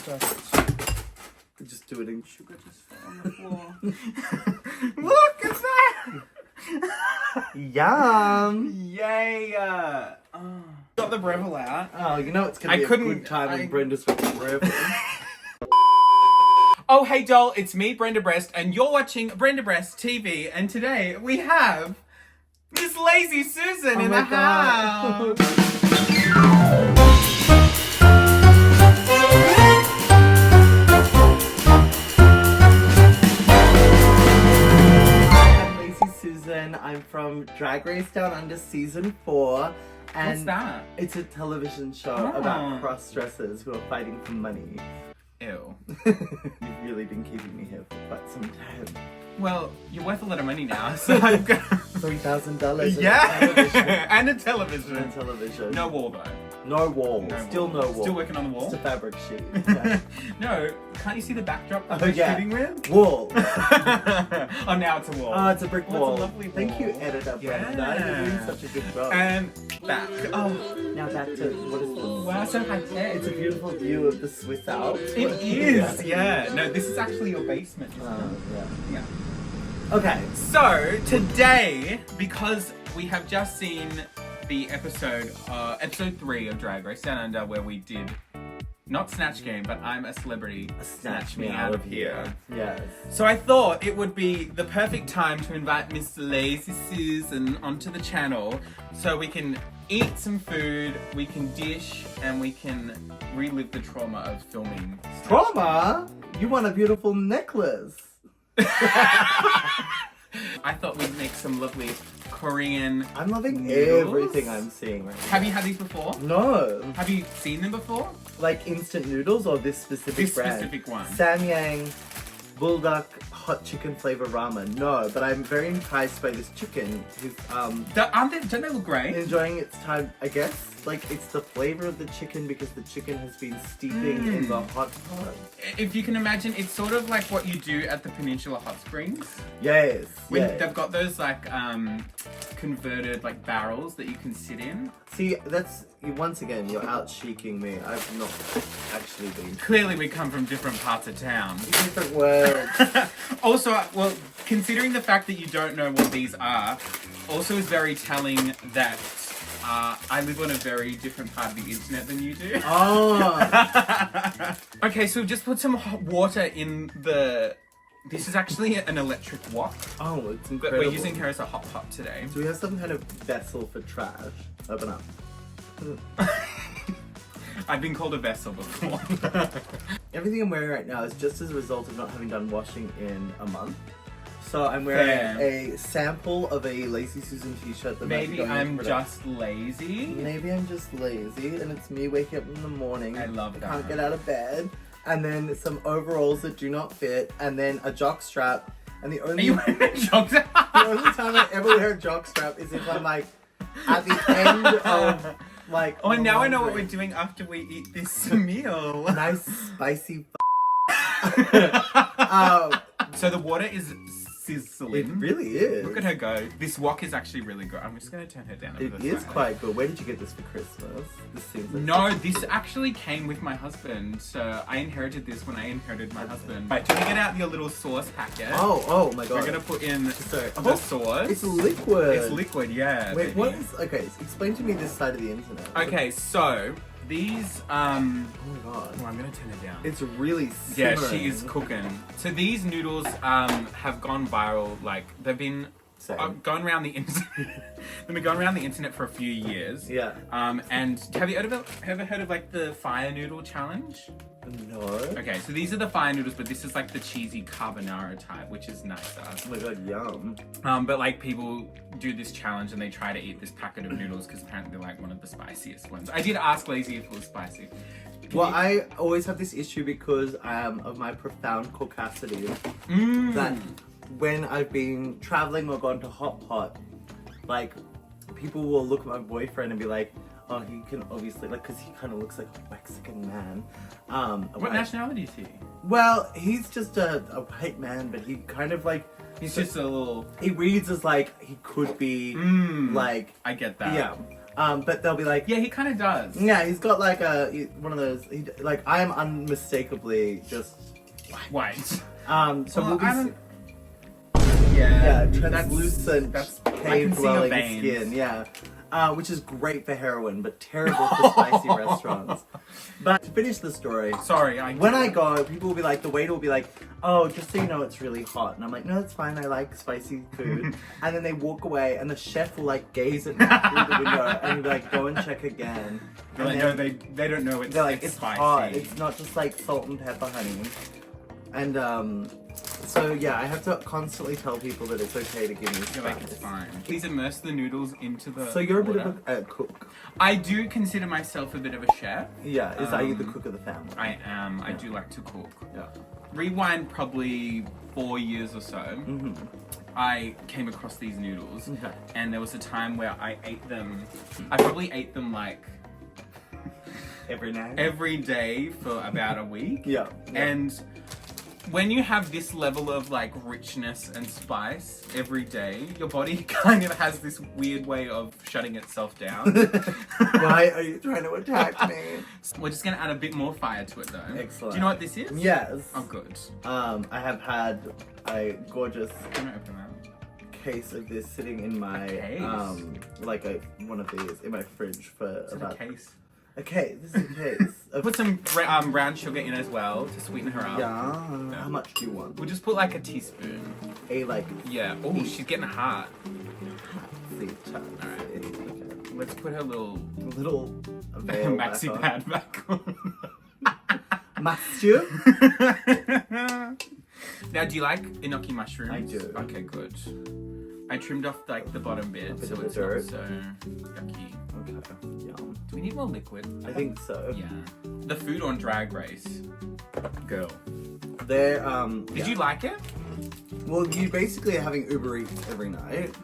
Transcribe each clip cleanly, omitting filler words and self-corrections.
Just do it in sugar just fell on the floor. Look, it's that! Yum! Yay! Got the Breville out. Oh, you know it's gonna be a good time when Brenda's with the Breville. Oh, hey doll, it's me, Brenda Bressed, and you're watching Brenda Bressed TV, and today we have Miss Lazy Susan in the house. I'm from Drag Race Down Under Season 4. And what's that? It's a television show about cross-dressers who are fighting for money. Ew. You've really been keeping me here for quite some time. Well, you're worth a lot of money now, so I've got... $3,000. Yeah! And a television. And a television. No wall, though. No wall. Still no wall. Still working on the wall? Just a fabric sheet. Yeah. No, can't you see the backdrop that we're shooting with? Wall. Oh, now it's a wall. Oh, it's a brick wall. It's a lovely wall. Thank you, editor Brenda. You're doing such a good job. And back. Oh. Now back to, what is this? Wow, so high tech. It's a beautiful view of the Swiss Alps. It is, yeah. No, this is actually your basement, isn't it? Yeah. Yeah. Okay. So, today, because we have just seen the episode 3 of Drag Race Down Under, where we did not Snatch Game, but I'm a Celebrity, Snatch Me Out of Here. Yes. So I thought it would be the perfect time to invite Miss Lazy Susan onto the channel so we can eat some food, we can dish, and we can relive the trauma of filming. Trauma? You want a beautiful necklace. I thought we'd make some lovely Korean I'm loving noodles. everything I'm seeing right now. Have you had these before? No. Have you seen them before? Like instant noodles or this specific brand? This specific one. Samyang Bulldog hot chicken flavor ramen. No, but I'm very enticed by this chicken who's Don't they look great? enjoying its time, I guess. Like it's the flavor of the chicken because the chicken has been steeping in the hot pot. If you can imagine, it's sort of like what you do at the Peninsula Hot Springs. Yes. When yes. they've got those like converted like barrels that you can sit in. See, that's once again you're out cheeking me. I've not actually been. Clearly, we come from different parts of town. Different worlds. Also, well, considering the fact that you don't know what these are, also is very telling that I live on a very different part of the internet than you do. Oh. Okay, so we've just put some hot water in the... This is actually an electric wok. Oh, it's But incredible. we're using her as a hot pot today. Do we have some kind of vessel for trash? Open up. I've been called a vessel before. Everything I'm wearing right now is just as a result of not having done washing in a month. So I'm wearing a sample of a Lazy Susan t-shirt. That Maybe I'm just lazy. Maybe I'm just lazy, and it's me waking up in the morning. I love that. Can't get out of bed. And then some overalls that do not fit, and then a jock strap. And the only Are you wearing a jock strap? The only time I ever wear a jock strap is if I'm like at the end of like. Oh, and now I know what we're doing after we eat this meal. Nice spicy. So the water is sizzling. It really is. Look at her go. This wok is actually really good. I'm just going to turn her down. It is quite good. Where did you get this for Christmas? This seems like No, this actually came with my husband. So I inherited this when I inherited my husband. Right, do you want to get out your little sauce packet? Oh my god. We're going to put in the sauce. It's liquid. It's liquid, yeah. Wait, what is... Okay, so explain to me this side of the internet. Okay, so these... Oh my god. Oh, I'm going to turn it down. It's really simmering. Yeah, she is cooking. So these noodles have gone viral. Like they've been going around the internet. They've been going around the internet for a few years. Yeah. And have you ever heard of like the fire noodle challenge? No. Okay, so these are the fire noodles, but this is like the cheesy carbonara type, which is nicer. Oh my god, yum. But like people do this challenge and they try to eat this packet of noodles because apparently they're like one of the spiciest ones. I did ask Lazy if it was spicy. Well, I always have this issue because of my profound caucasity. That when I've been traveling or gone to Hot Pot, like, people will look at my boyfriend and be like, oh, he can obviously, like, because he kind of looks like a Mexican man. What nationality is he? Well, he's just a white man, but he kind of like... He's just a little... He reads as like, he could be, like... I get that. Yeah. But they'll be like, Yeah, he kind of does. yeah, he's got like one of those. Like I am unmistakably just White. So Well, we'll be. I don't- Yeah, that's- translucent, that's- I cave can see your dwelling veins. skin. Yeah. Which is great for heroin, but terrible for spicy restaurants. But to finish the story, Sorry, when I go, people will be like, the waiter will be like, oh, just so you know, it's really hot. And I'm like, no, it's fine, I like spicy food. And then they walk away, and the chef will like gaze at me through the window, and he'll be like, go and check again. They're like, no, they don't know it's, They're like, it's spicy. hot, it's not just like salt and pepper, honey. And so yeah, I have to constantly tell people that it's okay to give me spice. You're like, it's fine. Please immerse the noodles into the So you're a water. bit of a cook. I do consider myself a bit of a chef. Yeah, are you the cook of the family? I am. I do like to cook. Yeah. Rewind probably 4 years or so. Mm-hmm. I came across these noodles, Okay. and there was a time where I ate them. I probably ate them like Every night? every day for about a week. Yeah. And when you have this level of like richness and spice every day, your body kind of has this weird way of shutting itself down. Why are you trying to attack me? We're just gonna add a bit more fire to it though. Excellent. Do you know what this is? Yes. Oh, good. I have had a gorgeous I'm gonna open that. case of this sitting in my case? one of these in my fridge for Is it about a case? a case. This is a case. Put some brown sugar in as well to sweeten her up. Yeah. How much do you want? We'll just put like a teaspoon. A like Yeah. Oh, she's getting hot. Alright. Let's put her little Little veil maxi back pad back on. on. Master? Now, do you like enoki mushrooms? I do. Okay, good. I trimmed off like the bottom bit, bit so of it's the not dirt. so yucky. Okay. Yum. Do we need more liquid? I think so. Yeah. The food on Drag Race, girl. They're Did you like it? Well, you basically are having Uber Eats every night.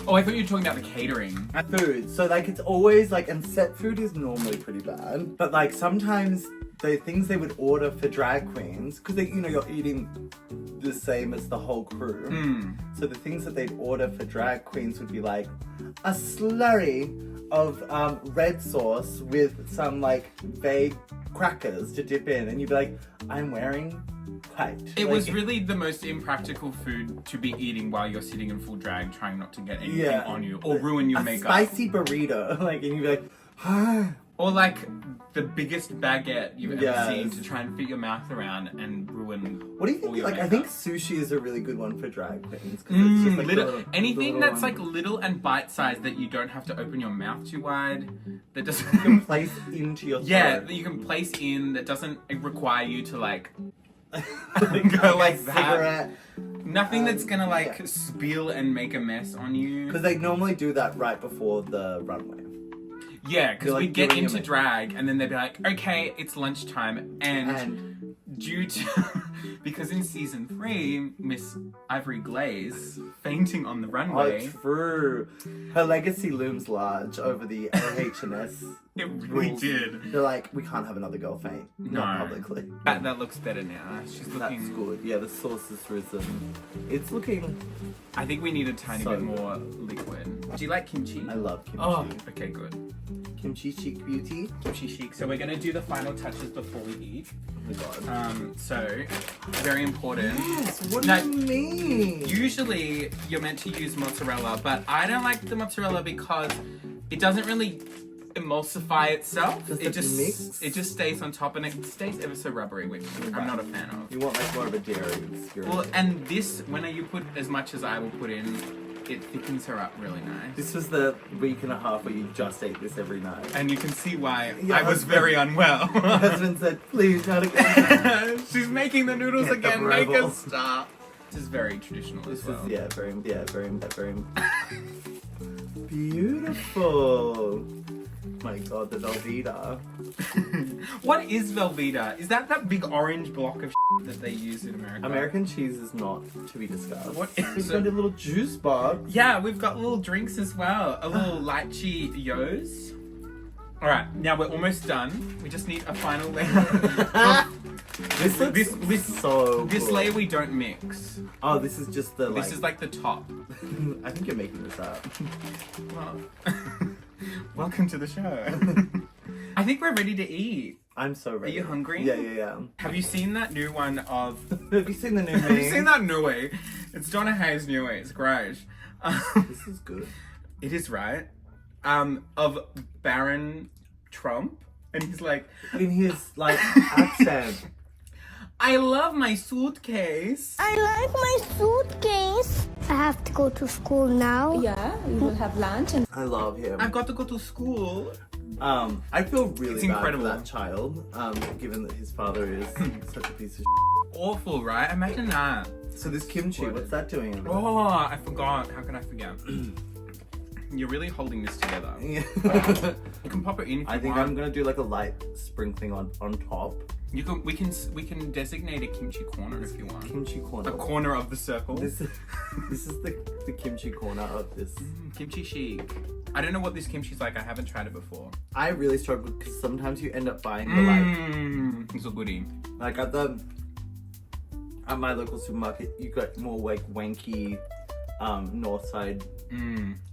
Oh, I thought you were talking about the catering. Food. So like it's always like, and set food is normally pretty bad, but like sometimes the things they would order for drag queens, because they, you know, you're eating the same as the whole crew. So the things that they'd order for drag queens would be like a slurry of red sauce with some like vague crackers to dip in, and you'd be like, I'm wearing white. It Like, was really the most impractical food to be eating while you're sitting in full drag, trying not to get anything on you or ruin your a makeup. spicy burrito, like, and you'd be like, ah. Or like the biggest baguette you've ever Yes. seen to try and fit your mouth around and ruin. What do you all think? your Like, I makeup. think sushi is a really good one for drag queens. 'Cause it's just like little, the anything little that's one. like little and bite-sized that you don't have to open your mouth too wide. That you can doesn't. place into your Yeah, throat. that you can place in that doesn't require you to like Like go like a that. cigarette. Nothing that's gonna like yeah. spill and make a mess on you. Because they normally do that right before the runway. Yeah, because You're, like, we get doing your into makeup. drag and then they'd be like, okay, it's lunchtime, and And due to because in season 3, Miss Ivory Glaze fainting on the oh, runway. true. Her legacy looms large over the LHS. It really rules. did. They're like, we can't have another girl faint. Not No. publicly. That looks better now. She's looking. That's good. Yeah, the sauce has risen. It's looking. I think we need a tiny So bit good. more liquid. Do you like kimchi? I love kimchi. Oh, okay, good. Kimchi chic beauty. Kimchi chic. So we're gonna do the final touches before we eat. Oh my god. So very important. Yes, what No, do you mean? Usually you're meant to use mozzarella, but I don't like the mozzarella because it doesn't really emulsify itself. Does It it just mix? it just stays on top and it stays ever so rubbery, which I'm not a fan of. You want like more of a dairy experience. Well, and this, when you put as much as I will put in, it thickens her up really nice. This was the week and a half where you just ate this every night. And you can see why Yeah, I was very unwell. My husband said, please, not again. She's making the noodles Get the again. Make rebel. us stop. This is very traditional This as well. is, very beautiful. My god, the Velveeta. What is Velveeta? Is that big orange block of that they use in America? American cheese is not to be discussed. What We've is got it? a little juice box. Yeah, we've got little drinks as well. A little lychee yos. Alright, now we're almost done. We just need a final layer. This looks This so This good. layer we don't mix. Oh, this is just the This is like the top. I think you're making this up. Well, Welcome to the show. I think we're ready to eat. I'm so ready. Are you hungry? Yeah. Have you seen that new one of... Have you seen the new Have you meme? seen that new way? It's Donna Hayes' new way. It's great. This is good. It is, right? Of Baron Trump. And he's like... In his, like, accent. I love my suitcase. I like my suitcase. I have to go to school now. Yeah, we will have lunch and I love him. I've got to go to school. I feel really It's bad incredible. for that child, given that his father is such a piece of Awful, right? Imagine that. So this kimchi, what's that doing in there? Oh, I forgot. How can I forget? You're really holding this together. Yeah. You can pop it in if I you think want. I'm gonna do like a light sprinkling on top. You can. We can designate a kimchi corner if you want. Kimchi corner. A corner of the circle. This is the kimchi corner of this. Kimchi chic. I don't know what this kimchi's like. I haven't tried it before. I really struggle because sometimes you end up buying the like It's a goodie. like at my local supermarket you got more like wanky north side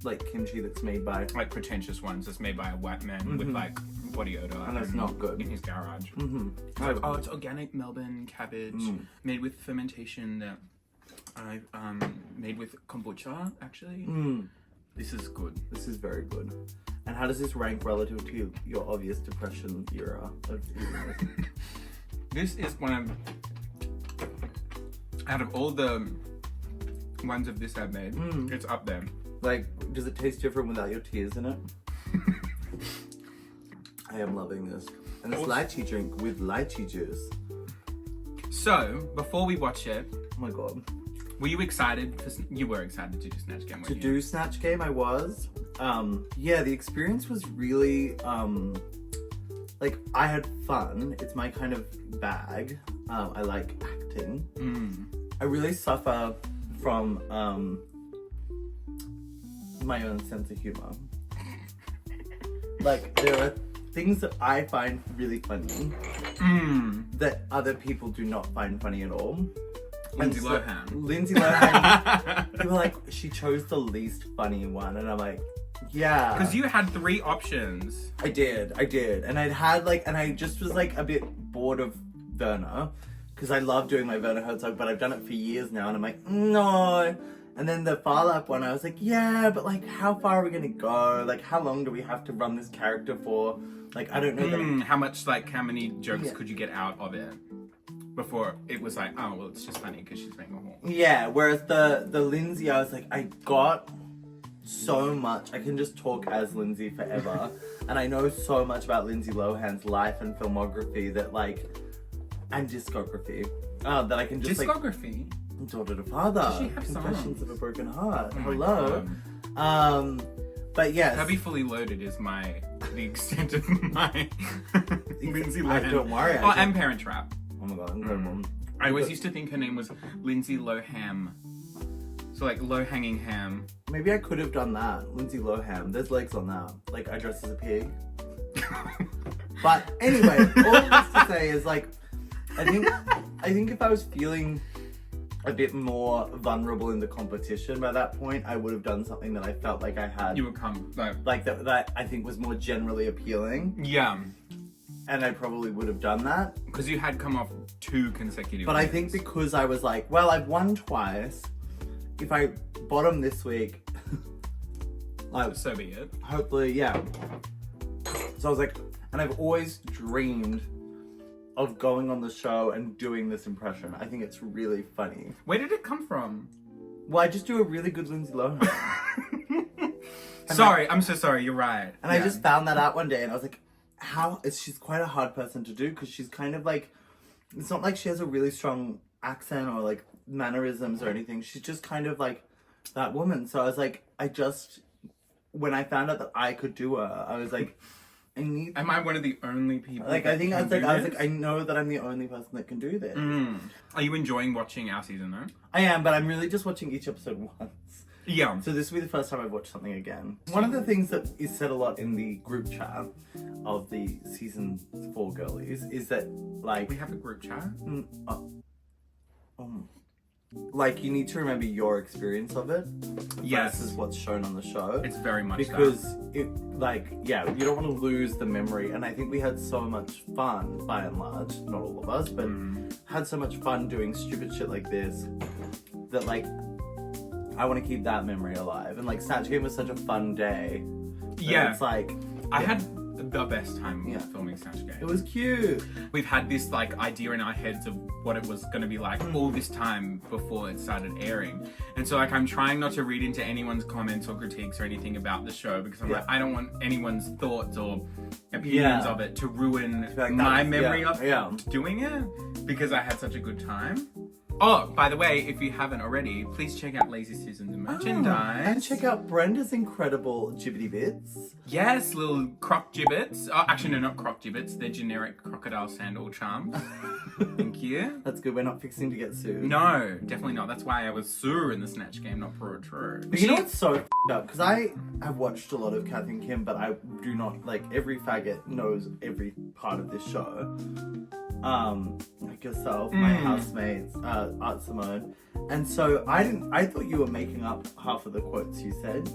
like kimchi that's made by Like pretentious ones that's made by a white man with like body odor. and it's not good. In his garage. It's Like, oh, it's organic Melbourne cabbage made with fermentation that I made with kombucha actually. This is good. This is very good. And how does this rank relative to your obvious depression era of eating this? This is one of out of all the ones of this I've made, it's up there. Like, does it taste different without your tears in it? I am loving this. And it's lychee drink with lychee juice. So, before we watch it, Oh my god. were you excited? You were excited to do Snatch Game, weren't To you? do Snatch Game, I was. Yeah, the experience was really, like, I had fun. It's my kind of bag. I like acting. I really suffer from, my own sense of humor. Like, there are things that I find really funny that other people do not find funny at all. Lindsay And Lohan. Lindsay Lohan. People are like, she chose the least funny one, and I'm like, yeah. Because you had 3 options. I did. And I'd had like, and I just was like a bit bored of Werner, because I love doing my Werner Herzog, but I've done it for years now, and I'm like, no. And then the Far Lap one, I was like, yeah, but like, how far are we gonna go? Like, how long do we have to run this character for? Like, I don't know that. How many jokes could you get out of it before it was like, oh, well, it's just funny because she's being a whore. Yeah, whereas the Lindsay, I was like, I got so much. I can just talk as Lindsay forever. And I know so much about Lindsay Lohan's life and filmography that like, and discography, that I can just Discography? like, daughter to father, Does she have Confessions songs? of a Broken Heart, Oh my hello. God. But yes. Hubby Fully Loaded is the extent of my Lindsay Lohan. Don't worry. Oh, and Parent Trap. Oh my god, incredible. I always used to think her name was Lindsay Loham. So like low hanging ham. Maybe I could have done that. Lindsay Lohan. There's legs on that. Like, I dress as a pig. But anyway, all of this to say is like, I think if I was feeling a bit more vulnerable in the competition by that point, I would have done something that I felt like I had. You would come Like that I think was more generally appealing. Yeah. And I probably would have done that. Because you had come off 2 consecutive But I wins. think because I was like, well, I've won twice. If I bottom this week, like, so be it. hopefully, yeah. So I was like, and I've always dreamed of going on the show and doing this impression. I think it's really funny. Where did it come from? Well, I just do a really good Lindsay Lohan. Sorry, I'm so sorry. You're right. And I just found that out one day, and I was like, she's quite a hard person to do, because she's kind of like, it's not like she has a really strong accent or like mannerisms or anything. She's just kind of like that woman. So I was like, when I found out that I could do her, I was like, Am I one of the only people? like, that I think can I was like, do this? I know that I'm the only person that can do this. Are you enjoying watching our season though? I am, but I'm really just watching each episode once. Yeah. So this will be the first time I've watched something again. One of the things that is said a lot in the group chat of the season 4 girlies is that, like, We have a group chat. like you need to remember your experience of it Yes. versus what's shown on the show. It's very much because it like yeah, you don't want to lose the memory, and I think we had so much fun by and large, not all of us, but had so much fun doing stupid shit like this that like I want to keep that memory alive. And like Snatch Game was such a fun day. Yeah. It's like I had the best time Yeah. filming Snatch Game. it was cute. We've had this like idea in our heads of what it was going to be like all this time before it started airing, and so like I'm trying not to read into anyone's comments or critiques or anything about the show, because I'm like, I don't want anyone's thoughts or opinions of it to ruin like, my that's- memory of yeah. doing it, because I had such a good time. Oh, by the way, if you haven't already, please check out Lazy Susan's merchandise. And check out Brenda's incredible Jibbity Bits. Yes, little croc gibbets. Oh, actually, no, not croc gibbets. They're generic crocodile sandal charms. Thank you. That's good. We're not fixing to get sued. No, definitely not. That's why I was Sue in the Snatch Game, not Pro. But you know what's so f***ed up? Because I have watched a lot of Kath and Kim, but I do not, like, every faggot knows every part of this show. Like yourself, my housemates, Art Simone. And so I thought you were making up half of the quotes you said.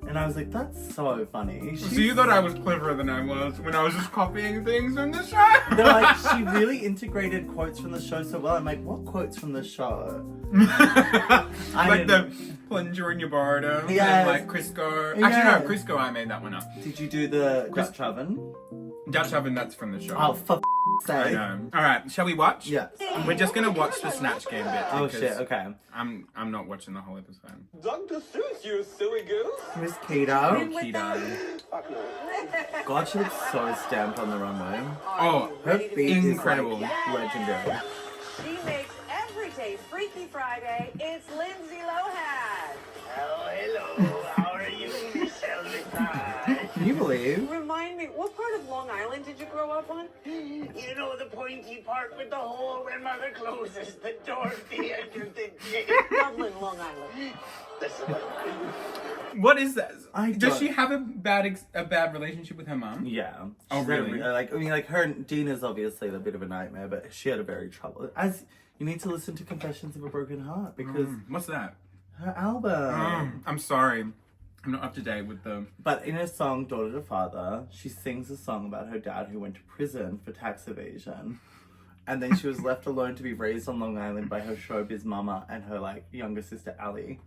And I was like, that's so funny. So you thought I was cleverer than I was when I was just copying things from the show? They're like, she really integrated quotes from the show so well. I'm like, what quotes from the show? Like the plunger in your boredom, and like Crisco. Actually, Yeah. no, Crisco, I made that one up. Did you do the Dutch oven? Dutch oven, that's from the show. Oh, for I sake. know. Alright, shall we watch? Yeah. We're just gonna watch the Snatch Game bit. Oh because shit, okay. I'm not watching the whole episode. Dr. Seuss, you silly goose. Miss Keto. Keto. God, she looks so stamped on the runway. Oh, Her beat incredible. is like legendary. She makes every day Freaky Friday. It's Lindsay Lohan. Oh, hello. How are you, Michelle McBride? Can you believe? Remind me, what part of Long Island did you grow up on? You know the pointy part with the hole where mother closes the door at the end of the day. Dublin, Long Island. Listen, What is that? I Does don't- she have a bad relationship with her mum? Yeah. Oh, She's had a really? like her and Dina's obviously a bit of a nightmare, but she had a very trouble. As you need to listen to Confessions of a Broken Heart because What's that? her album. I'm sorry. I'm not up to date with the... But in her song Daughter to Father, she sings a song about her dad who went to prison for tax evasion. And then she was left alone to be raised on Long Island by her showbiz mama and her like younger sister Ali.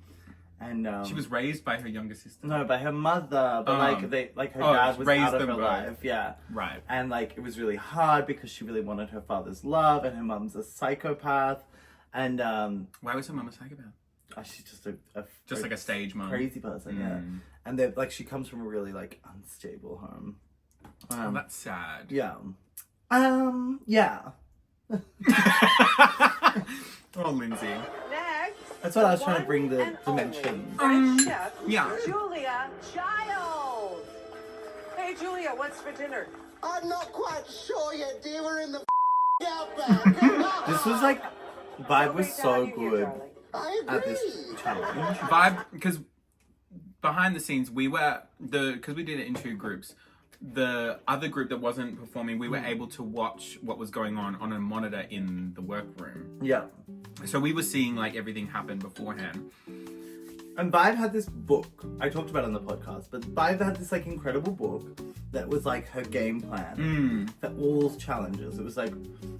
And She was raised by her younger sister. no, by her mother, but like her Oh, dad was raised out of them her both. life, yeah. Right. And like it was really hard because she really wanted her father's love, and her mum's a psychopath, and Why was her mum a psychopath? she's just a Just like a stage mum. crazy person, yeah. And they're like she comes from a really like unstable home. Oh, that's sad. Yeah. Yeah. Oh, Lindsay. Next. That's what I was trying to bring the one and only dimension. French chef, yeah. Julia Childs. Hey, Julia, what's for dinner? I'm not quite sure yet, dear. We're in the outback. This was like vibe was Great to so have you here, good darling. I at agree. this challenge. Vibe, because behind the scenes, because we did it in two groups. The other group that wasn't performing, we were able to watch what was going on a monitor in the workroom. Yeah. So we were seeing like everything happen beforehand. And Vibe had this book. I talked about it on the podcast, but Vibe had this like incredible book that was like her game plan for all challenges. It was like,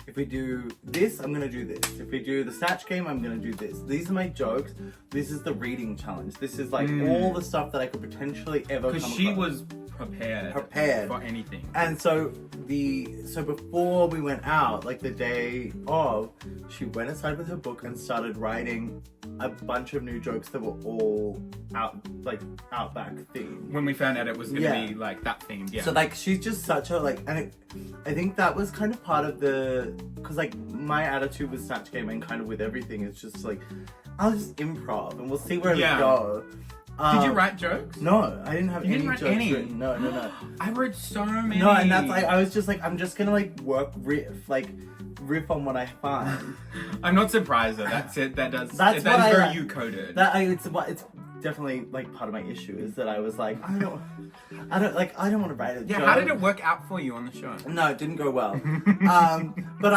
if we do this, I'm gonna do this. If we do the Snatch Game, I'm gonna do this. These are my jokes. This is the reading challenge. This is like all the stuff that I could potentially ever come Because she across. was prepared for anything. And so before we went out, like the day of, she went aside with her book and started writing a bunch of new jokes that were all outback themed. When we found out it was going to be like that themed, yeah. So like she's just such a like, and I think that was kind of part of because like my attitude with Snatch Game and kind of with everything is just like, I'll just improv and we'll see where we go. Did you write jokes? No, I didn't have You any didn't write jokes any? written. No. I wrote so many. No, and that's like I was just like I'm just gonna like riff on what I find. I'm not surprised though. That's it. That is what I very like. you coded. It's definitely like part of my issue is that I was like I don't want to write a Yeah, joke. how did it work out for you on the show? No, it didn't go well. But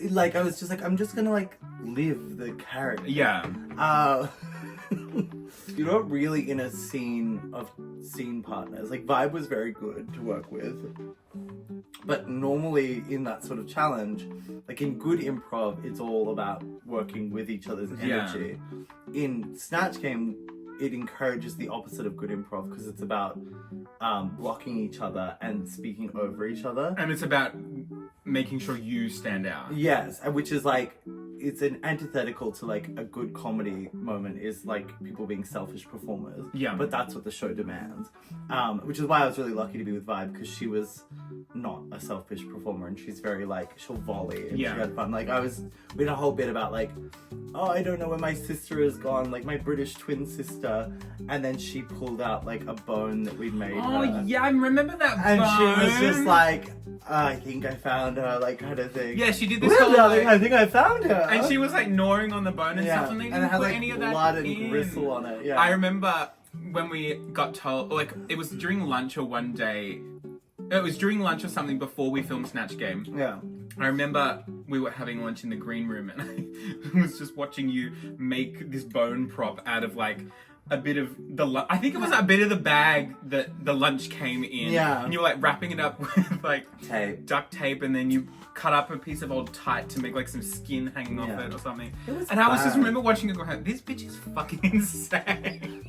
like I was just like, I'm just gonna like live the character. Yeah. You're not really in a scene of scene partners. Like Vibe was very good to work with, but normally in that sort of challenge, like in good improv, it's all about working with each other's energy. In Snatch Game, it encourages the opposite of good improv because it's about blocking each other and speaking over each other. And it's about making sure you stand out. Yes, which is like, it's an antithetical to like a good comedy moment is like people being selfish performers. Yeah. But that's what the show demands. Which is why I was really lucky to be with Vibe because she was not a selfish performer and she's very like, she'll volley and she had fun. Like we had a whole bit about like, oh, I don't know where my sister has gone, like my British twin sister. And then she pulled out like a bone that we'd made her. Yeah, I remember that And bone. she was just like, I think I found her, like kind of thing. Yeah, she did this Well, whole darling, like, I think I found her. and she was like gnawing on the bone and stuff, and they and didn't it had put like any of that blood and in. gristle on it. Yeah, I remember when we got told, like, it was during lunch or one day. It was during lunch or something before we filmed Snatch Game. Yeah. I remember we were having lunch in the green room, and I was just watching you make this bone prop out of like a bit of the I think it was a bit of the bag that the lunch came in. Yeah. And you were like wrapping it up with like Tape. duct tape, and then you cut up a piece of old tight to make like some skin hanging off Yeah. it or something. It was and I was just bad. remember watching it going, this bitch is fucking insane.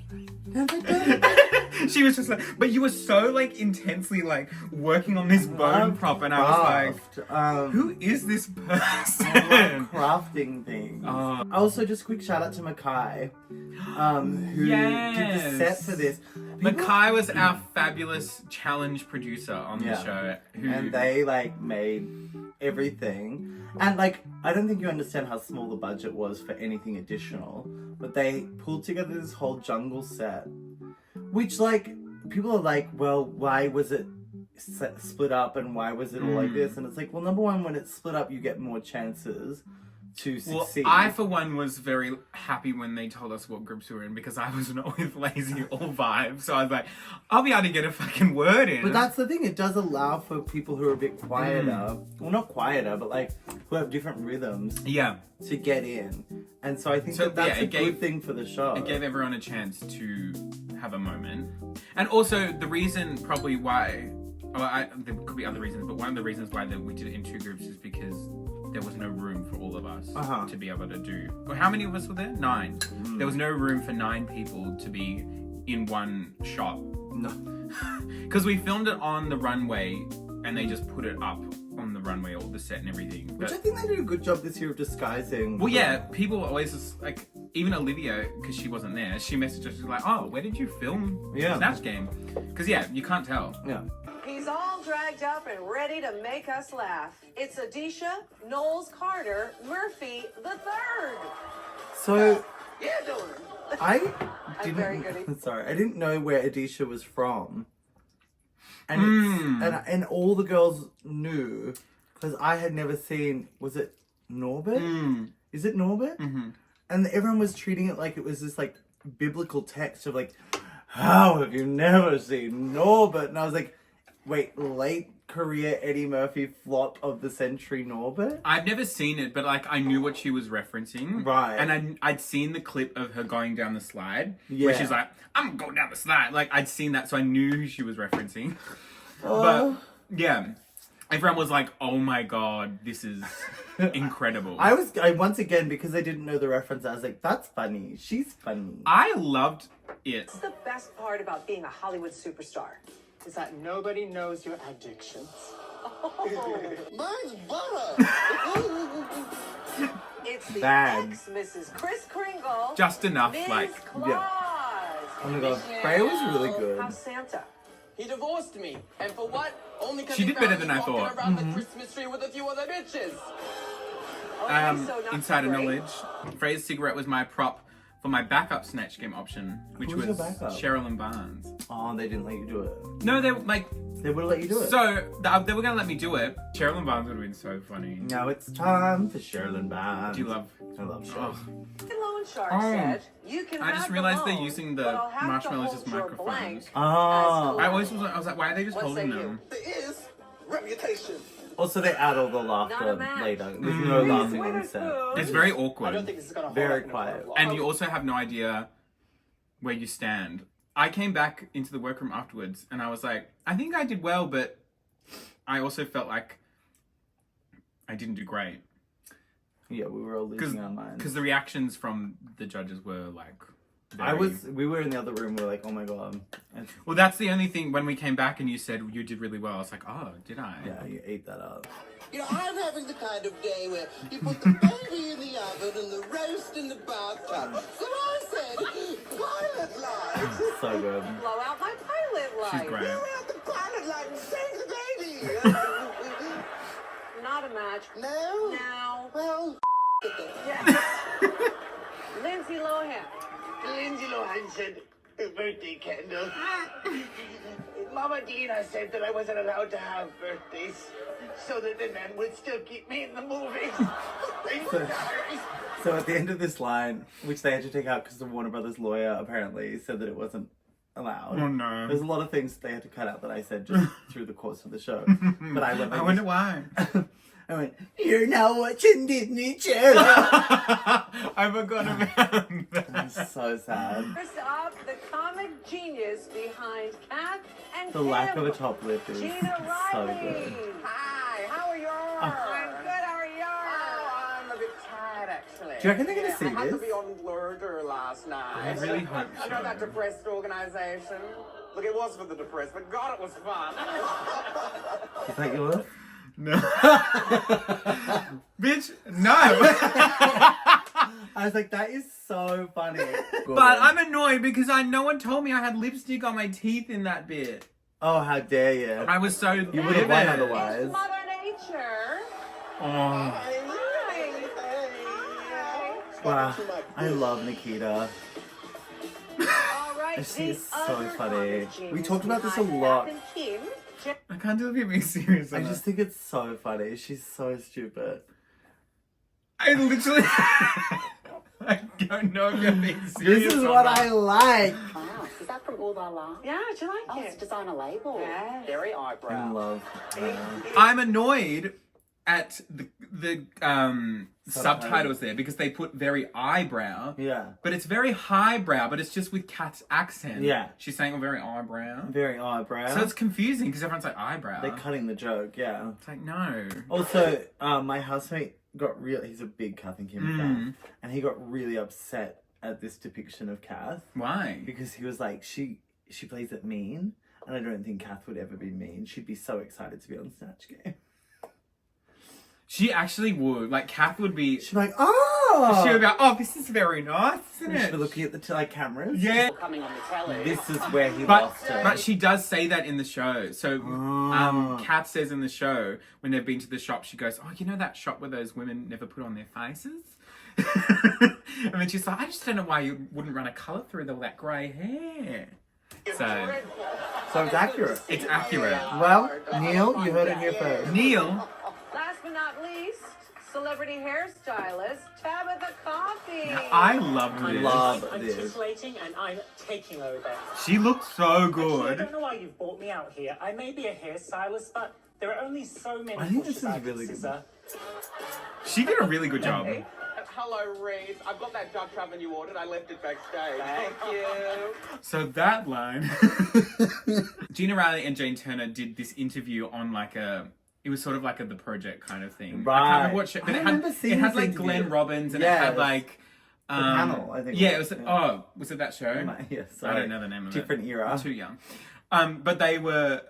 She was just like, but you were so like intensely like working on this bone prop, and I was like, who is this person? I love crafting things. Also, just quick shout out to Mackay, who did the set for this. Mackay was our fabulous challenge producer on the show. And they like made everything. And like, I don't think you understand how small the budget was for anything additional, but they pulled together this whole jungle set, which like, people are like, well, why was it split up and why was it all like this? And it's like, well, number one, when it's split up, you get more chances to succeed. Well, I, for one, was very happy when they told us what groups we were in, because I was not with Lazy or Vibe. So I was like, I'll be able to get a fucking word in. But that's the thing, it does allow for people who are a bit quieter, well, not quieter, but like, who have different rhythms Yeah. to get in. And so I think So, that's yeah, a good thing for the show. It gave everyone a chance to have a moment. And also, the reason probably why, well, there could be other reasons, but one of the reasons why we did it in two groups is because there was no room for all of us to be able to do. Well, how many of us were there? 9. There was no room for 9 people to be in one shot. No. Because we filmed it on the runway, and they just put it up on the runway, all the set and everything. Which I think they did a good job this year of disguising. Well, yeah, people always just, like, even Olivia, because she wasn't there, she messaged us, she was like, oh, where did you film Snatch Game? Because, yeah, you can't tell. Yeah. He's all dragged up and ready to make us laugh. It's Adisha, Knowles Carter, Murphy the Third. So, Yeah, doing. I I'm very good. Sorry, I didn't know where Adisha was from. And it's, and all the girls knew, because I had never seen, was it Norbert? Is it Norbert? And everyone was treating it like it was this like biblical text of like, how have you never seen Norbert? And I was like, wait, late career Eddie Murphy flop of the century Norbert? I've never seen it, but like I knew what she was referencing. Right. And I'd seen the clip of her going down the slide. Yeah. Where she's like, I'm going down the slide. Like I'd seen that, so I knew who she was referencing. But yeah, everyone was like, oh my god, this is incredible. I once again, because I didn't know the reference, I was like, that's funny. She's funny. I loved it. What's the best part about being a Hollywood superstar? Is that nobody knows your addictions. Mine's butter. It's the Bad. ex-Mrs. Kris Kringle, Just enough, Ms. like, Claus. Oh my god, Freya was really good. How's Santa? He divorced me, and for what? Only because She he did better found than me I walking thought. around the Christmas tree with a few other bitches. Okay, so not Insider great. knowledge. Freya's cigarette was my prop for my backup Snatch Game option, which Who was was your backup? Cheryl and Barnes. Oh, they didn't let you do it. No, they like. They would have let you do it. So they were gonna let me do it. Cheryl and Barnes would have been so funny. Now it's time for Sherilyn Barnes. Do you love? I love Cheryl. Oh. Loan Shark Oh. said, you can I just have realized the they're loan, using the but I'll have to marshmallows hold as your microphones. blank Oh. as the I was like, why are they just What holding say them? There is reputation. Also, they add all the Not a laughter match. later. There's no laughing on Witherspoon. set. It's very I don't awkward. think this is gonna hold Very up in a quiet. court of law. And you also have no idea where you stand. I came back into the workroom afterwards and I was like, I think I did well, but I also felt like I didn't do great. Yeah, we were all losing our minds. Because the reactions from the judges were like... very- We were in the other room, we were like, oh my god. And, Well, that's the only thing. When we came back and you said you did really well, I was like, oh, did I? yeah, you ate that up. You know, I'm having the kind of day where you put the baby in the oven and the roast in the bathtub. So I said, pilot light. So good. Blow out my pilot light. She's great. Blow out the pilot light and save the baby. Not a match. No? Now, Well, Lindsay Lohan. Lindsay Lohan said, birthday candle. Mama Dina said that I wasn't allowed to have birthdays so that the men would still keep me in the movies. So at the end of this line, which they had to take out because the Warner Brothers lawyer apparently said that it wasn't allowed. Oh, no. There's a lot of things they had to cut out that I said just through the course of the show. But I went like I wonder why. I went, you're now watching Disney Channel. I forgot about that. I'm so sad. First up, the comic genius behind Kath and The Kim. lack of a top lip is Gina so Riley. good. Hi, how are you? I'm good, how are you? Oh, I'm a bit tired, actually. Do you reckon they're gonna see I had to this? be on Blurder last night. I really hope You know so. that depressed organization? Look, it was for the depressed, but God, it was fun. Is that yours? No. Bitch, no. I was like, that is so funny. But I'm annoyed because no one told me I had lipstick on my teeth in that bit. Oh, how dare you. I was so You would have won livid. otherwise. It's Mother Nature. Oh. Wow, I love Nikita. All right, She's the so other funny. comic We genius talked about this a behind lot. Kath and Kim, I can't do it being serious. I just think it's so funny. She's so stupid. I literally... I don't know if you're being serious. This is or what not. I like. Wow, is that from All La La? Yeah, do you like Oh, it? it's designer label. Yeah. Very I'm in eyebrow. love. I'm annoyed at the subtitles there because they put very eyebrow. Yeah. But it's very highbrow, but it's just with Kat's accent. Yeah. She's saying, oh, very eyebrow. Very eyebrow. So it's confusing because everyone's like, eyebrow. They're cutting the joke, yeah. It's like, no. Also, my housemate got he's a big Kath and Kim fan, and he got really upset at this depiction of Kath Why? because he was like, she plays it mean, and I don't think Kath would ever be mean. She'd be so excited to be on Snatch Game. She actually would. Like, Kath would be... She'd be like, oh! She would be like, oh, this is very nice, isn't She'd it? be looking at the cameras. Yeah. Coming on the telly. This is where he lost her. But she does say that in the show. So, Oh. Kat says in the show, when they've been to the shop, she goes, oh, you know that shop where those women never put on their faces? And then she's like, I just don't know why you wouldn't run a colour through all that grey hair. So, So it's accurate. it's accurate. Well, Neil, you heard it here first. Neil, Last but not least, celebrity hairstylist Tabitha Coffee. I loved I this. love I'm this. titillating and I'm taking over. She looked so Actually, I good. don't know why you've brought me out here. I may be a hairstylist, but there are only so many I think bushes this is I can really good. scissor. She did a really good job. Hello, Reese. I've got that Dutch oven you ordered. I left it backstage. Thank you. So that line, Gina Riley and Jane Turner did this interview on like it was sort of like the project kind of thing. I can't Right. remember what show, but I it remember had seeing like this interview. Glenn Robbins and it Yes. had like panel, I think. Yeah, it was. Yeah. Oh, was it that show? Yes, I sorry. don't know the name of Different it. era. I'm too young. But they were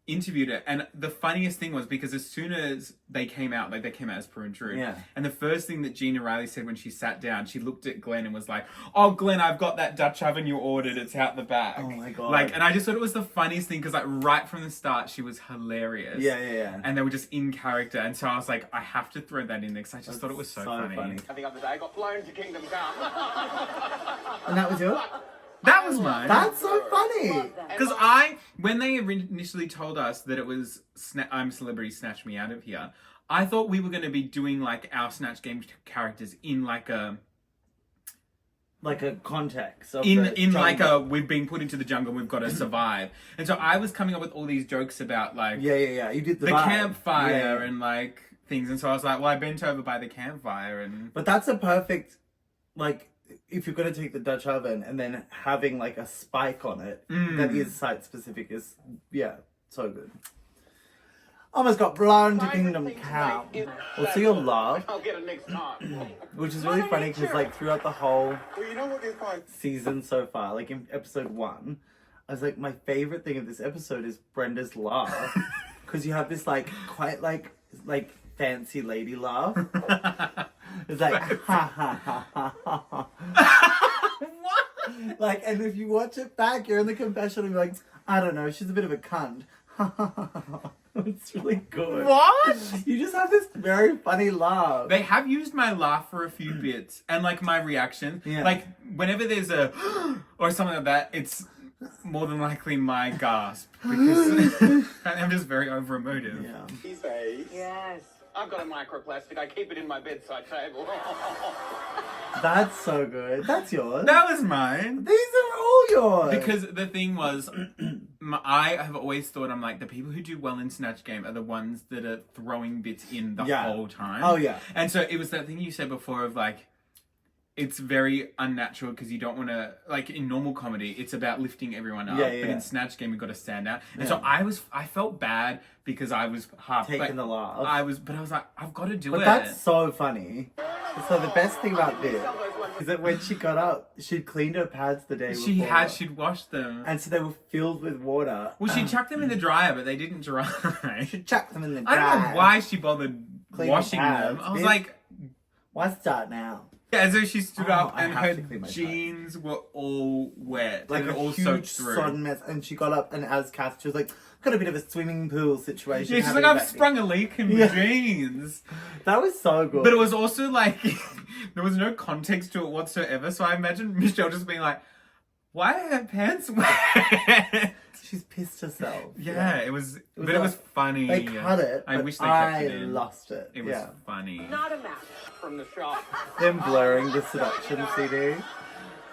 interviewed it, and the funniest thing was because as soon as they came out, like they came out as Prue and Drew, Yeah. and the first thing that Gina Riley said when she sat down, she looked at Glenn and was like, "Oh, Glenn, I've got that Dutch oven you ordered. It's out the back." Oh my God. Like, and I just thought it was the funniest thing because like right from the start, she was hilarious. Yeah. And they were just in character, and so I was like, I have to throw that in there because I just thought it was so funny. And the other day I got blown to Kingdom Come. And that was yours? That was mine. That's so funny. Because when they initially told us that it was I'm Celebrity Snatch Me Out of Here, I thought we were going to be doing like our Snatch Game characters in like a like a context of in the like jungle. we've been put into the jungle, we've got to survive. And so I was coming up with all these jokes about like Yeah. You did the vibe. campfire Yeah. and like things. And so I was like, well, I bent over by the campfire and But that's a perfect, like, if you're going to take the Dutch oven and then having like a spike on it that is site specific is, so good. Almost got blown to Kingdom Come. We'll see your love, I'll get it next time. which is really funny because like throughout the whole Well, you know what this time? season so far, like in episode 1, I was like, my favorite thing of this episode is Brenda's laugh. Because you have this like quite like fancy lady laugh. It's like ha ha ha ha ha ha. what? Like, and if you watch it back, you're in the confessional and you're like, I don't know, she's a bit of a cunt. It's really good. What? You just have this very funny laugh. They have used my laugh for a few bits and like my reaction. Yeah. Like whenever there's a or something like that, it's more than likely my gasp because I'm just very over emotive. Yeah. He says, Yes. I've got a microplastic. I keep it in my bedside table. That's so good. That's yours. That was mine. These are all yours. Because the thing was, I have always thought, I'm like, the people who do well in Snatch Game are the ones that are throwing bits in the whole time. Oh, yeah. And so it was that thing you said before of like, it's very unnatural because you don't want to, like in normal comedy, it's about lifting everyone up. Yeah, But yeah. in Snatch Game, you've got to stand out. And Yeah. so I felt bad because I was half Taking the laugh. I was like, I've got to do But it. that's so funny. So the best thing about this is that when she got up, she'd cleaned her pads the day before. She'd washed them. And so they were filled with water. Well, she chucked them in the dryer, but they didn't dry. She chucked them in the I dryer. don't know why she bothered Clean washing the them. pads, I was bitch. like, Why start now? yeah, as though she stood Oh, up I and have her to clean my jeans were all wet. Like and a all huge soaked through. sodden mess. And she got up and as Kath, she was like, got a bit of a swimming pool situation. Yeah, she's happening like, I've back sprung a leak in my Yeah. jeans. That was so good. But it was also like, there was no context to it whatsoever. So I imagine Michelle just being like, why are her pants wet? She's pissed herself. Yeah, it was but like- it was funny. They cut it. I but wish they kept I it in. lost it. It was funny. Not a match. From the shop. Them blurring the seduction CD.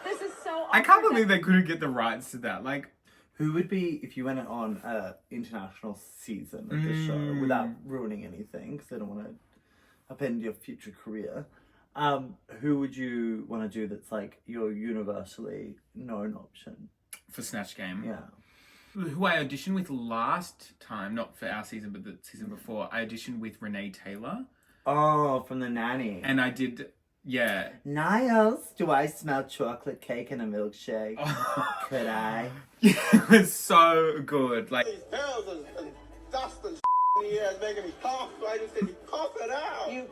This is so I can't believe they couldn't get the rights to that. Like, Who would be, if you went on an international season of the show, without ruining anything, because I don't want to upend your future career, who would you want to do that's like your universally known option? for Snatch Game. Yeah. Who I auditioned with last time, not for our season, but the season before, I auditioned with Renee Taylor. Oh, from The Nanny. And I did, yeah. Niles, do I smell chocolate cake and a milkshake? Oh. Could I? It was so good. Like, These pills and dust and in the air is making me cough, so I just said, you cough it out. You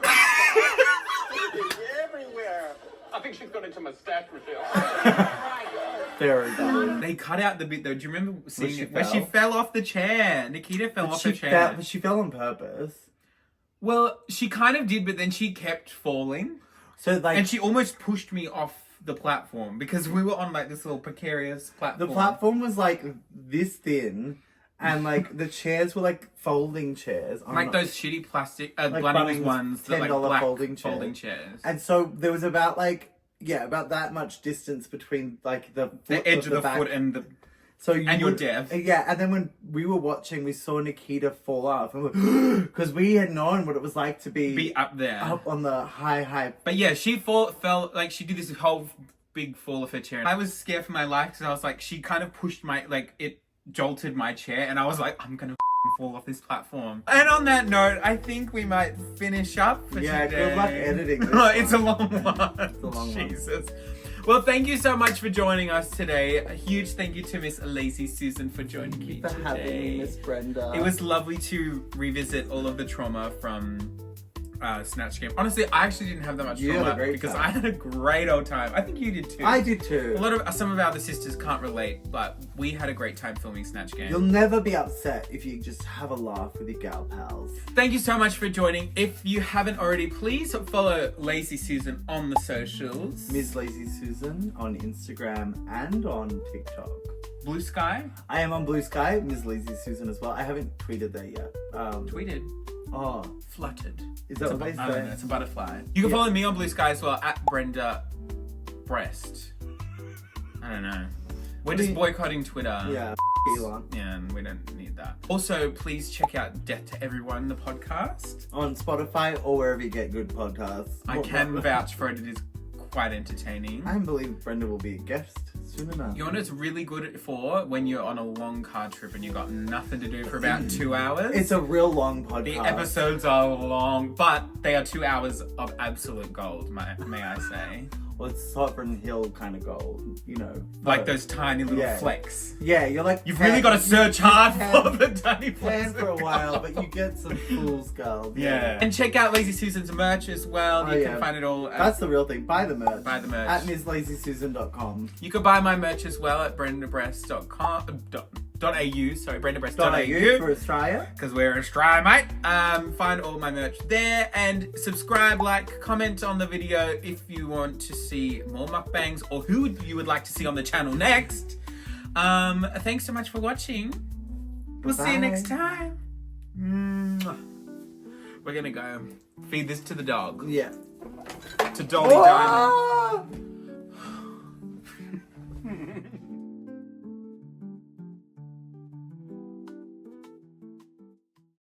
It's everywhere. I think she's gone into my stash refill. Very good. they cut out the bit though. Do you remember seeing she it? Where she fell? fell off the chair. Nikita fell off She the chair. fell, but she fell on purpose. Well, she kind of did, but then she kept falling. So like, And she almost pushed me off the platform because we were on like this little precarious platform. the platform was like this thin, and like the chairs were like folding chairs. I'm Like not- those shitty plastic, Bunnings Bunnings ones, that like $10 black folding folding chairs. chairs. And so there was about like, about that much distance between like the foot The edge of the back. foot and the... So you and you're would- deaf. Yeah, and then when we were watching, we saw Nikita fall off, and because we had known what it was like to Be up there. up on the high. But yeah, she fell, like she did this whole big fall of her chair. I was scared for my life because I was like, she kind of pushed my, like it jolted my chair and I was like, I'm gonna fall off this platform. And on that note, I think we might finish up for Yeah, today. good luck editing this It's a long one. It's a long one. Jesus. Well, thank you so much for joining us today. A huge thank you to Miss Lazy Susan for joining me For today. having me, Miss Brenda. It was lovely to revisit all of the trauma from Snatch Game. Honestly, I actually didn't have that much You had a trauma great because time. I had a great old time. I think you did too. I did too. Some of our other sisters can't relate, but we had a great time filming Snatch Game. You'll never be upset if you just have a laugh with your gal pals. Thank you so much for joining. If you haven't already, please follow Lazy Susan on the socials. Miss Lazy Susan on Instagram and on TikTok. Blue Sky I am on Blue Sky, Miss Lazy Susan as well. I haven't tweeted that yet. tweeted. Oh, Fluttered. is that what they I don't know, say? it's a butterfly. You can follow me on Blue Sky as well, at Brenda. Bressed. I don't know. We're just boycotting Twitter. Yeah, Elon. Yeah, and we don't need that. Also, please check out Death to Everyone, the podcast. On Spotify or wherever you get good podcasts. I can vouch for it. It is quite entertaining. I believe Brenda will be a guest soon enough. You know what it's really good for when you're on a long car trip and you've got nothing to do for about 2 hours? It's a real long podcast. The episodes are long, but they are 2 hours of absolute gold, may I say. Well, it's Sovereign Hill kind of gold, you know. Like those tiny little flecks. Yeah, you're like... You've really got to search hard for the tiny plan flecks. for a while, but you get some fool's gold. Yeah. And check out Lazy Susan's merch as well. You can find it all at... That's the real thing. Buy the merch. Buy the merch. At MsLazySusan.com. You can buy my merch as well at brendabressed.com. brendabressed.au for Australia. Because we're in Australia, mate. Find all my merch there and subscribe, like, comment on the video if you want to see more mukbangs or who you would like to see on the channel next. Thanks so much for watching. We'll see you next time. We're gonna go feed this to the dog. Yeah. To Dolly Diamond.